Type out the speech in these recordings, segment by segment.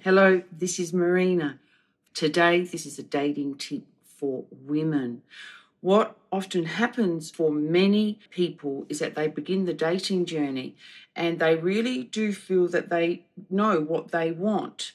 Hello, this is Marina. Today, this is a dating tip for women. What often happens for many people is that they begin the dating journey and they really do feel that they know what they want.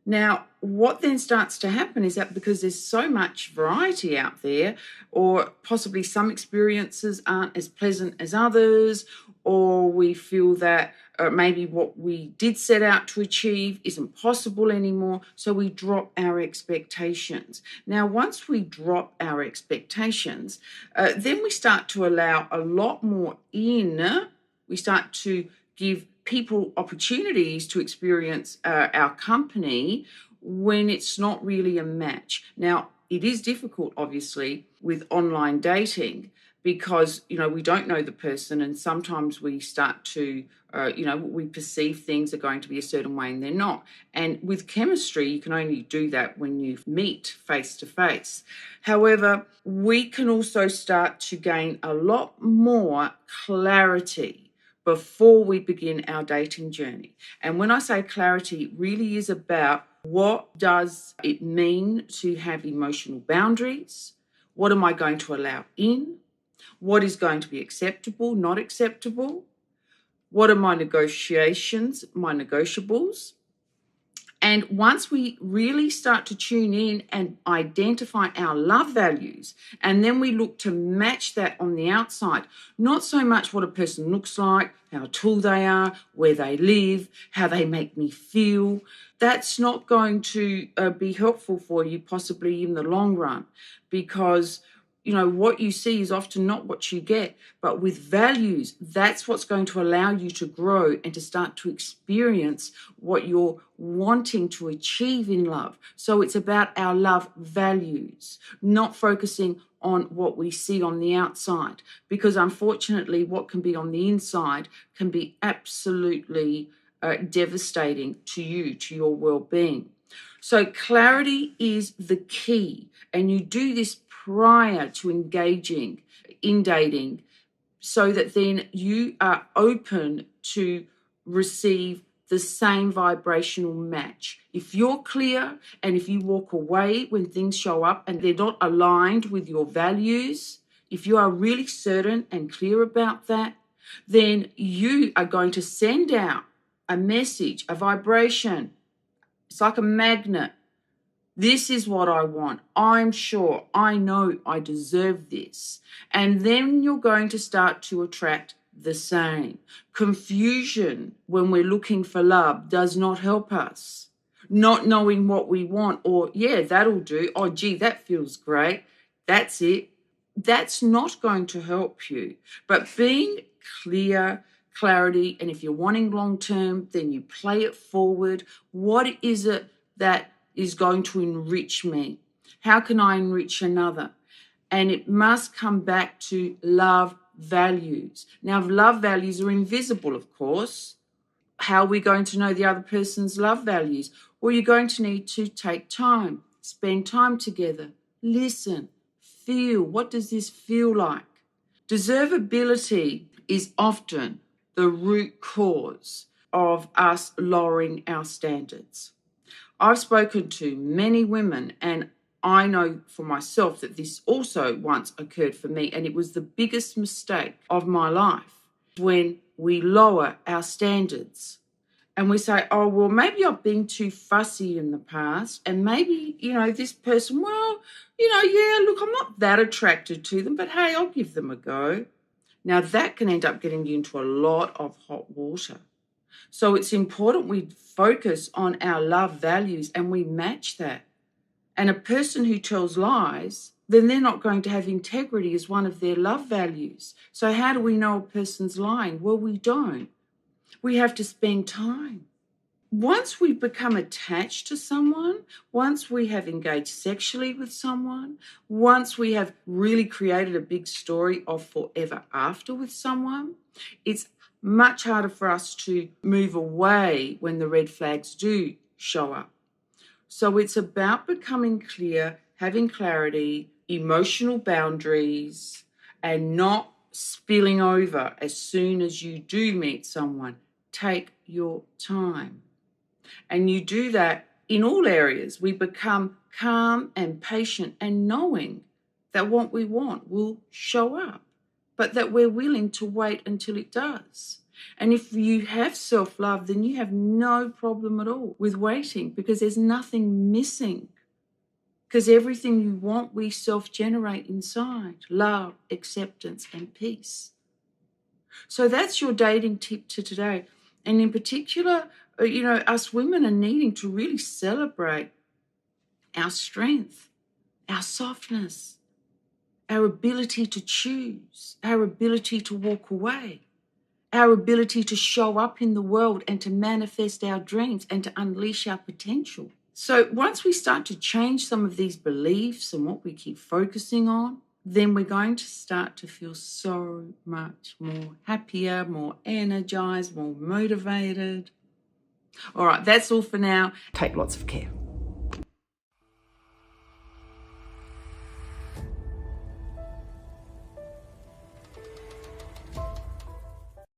Now, what then starts to happen is that because there's so much variety out there, or possibly some experiences aren't as pleasant as others, or we feel that maybe what we did set out to achieve isn't possible anymore, so we drop our expectations. Now, once we drop our expectations, then we start to allow a lot more in. We start to give people opportunities to experience our company when it's not really a match. Now, it is difficult, obviously, with online dating because, we don't know the person, and sometimes we start to, we perceive things are going to be a certain way and they're not. And with chemistry, you can only do that when you meet face to face. However, we can also start to gain a lot more clarity before we begin our dating journey. And when I say clarity, it really is about what does it mean to have emotional boundaries? What am I going to allow in? What is going to be acceptable, not acceptable? What are my negotiations, my negotiables? And once we really start to tune in and identify our love values, and then we look to match that on the outside, not so much what a person looks like, how tall they are, where they live, how they make me feel, that's not going to be helpful for you possibly in the long run, because what you see is often not what you get. But with values, that's what's going to allow you to grow and to start to experience what you're wanting to achieve in love. So it's about our love values, not focusing on what we see on the outside, because unfortunately what can be on the inside can be absolutely devastating to you, to your well-being. So clarity is the key, and you do this prior to engaging in dating so that then you are open to receive the same vibrational match. If you're clear and if you walk away when things show up and they're not aligned with your values, if you are really certain and clear about that, then you are going to send out a message, a vibration. It's like a magnet. This is what I want. I'm sure. I know I deserve this. And then you're going to start to attract the same. Confusion when we're looking for love does not help us. Not knowing what we want, or, yeah, that'll do. Oh, gee, that feels great. That's it. That's not going to help you. But being clarity, and if you're wanting long term, then you play it forward. What is it that is going to enrich me? How can I enrich another? And it must come back to love values. Now, love values are invisible, of course. How are we going to know the other person's love values? Well, you're going to need to take time, spend time together, listen, feel. What does this feel like? Deservability is often the root cause of us lowering our standards. I've spoken to many women, and I know for myself that this also once occurred for me, and it was the biggest mistake of my life when we lower our standards. And we say, oh, well, maybe I've been too fussy in the past, and maybe, this person, well, yeah, look, I'm not that attracted to them, but hey, I'll give them a go. Now, that can end up getting you into a lot of hot water. So it's important we focus on our love values and we match that. And a person who tells lies, then they're not going to have integrity as one of their love values. So how do we know a person's lying? Well, we don't. We have to spend time. Once we become attached to someone, once we have engaged sexually with someone, once we have really created a big story of forever after with someone, it's much harder for us to move away when the red flags do show up. So it's about becoming clear, having clarity, emotional boundaries, and not spilling over as soon as you do meet someone. Take your time. And you do that in all areas, we become calm and patient and knowing that what we want will show up, but that we're willing to wait until it does. And if you have self-love, then you have no problem at all with waiting, because there's nothing missing. Because everything you want, we self-generate inside: love, acceptance, and peace. So that's your dating tip to today. And in particular, us women are needing to really celebrate our strength, our softness, our ability to choose, our ability to walk away, our ability to show up in the world and to manifest our dreams and to unleash our potential. So once we start to change some of these beliefs and what we keep focusing on, then we're going to start to feel so much more happier, more energized, more motivated. All right, that's all for now. Take lots of care.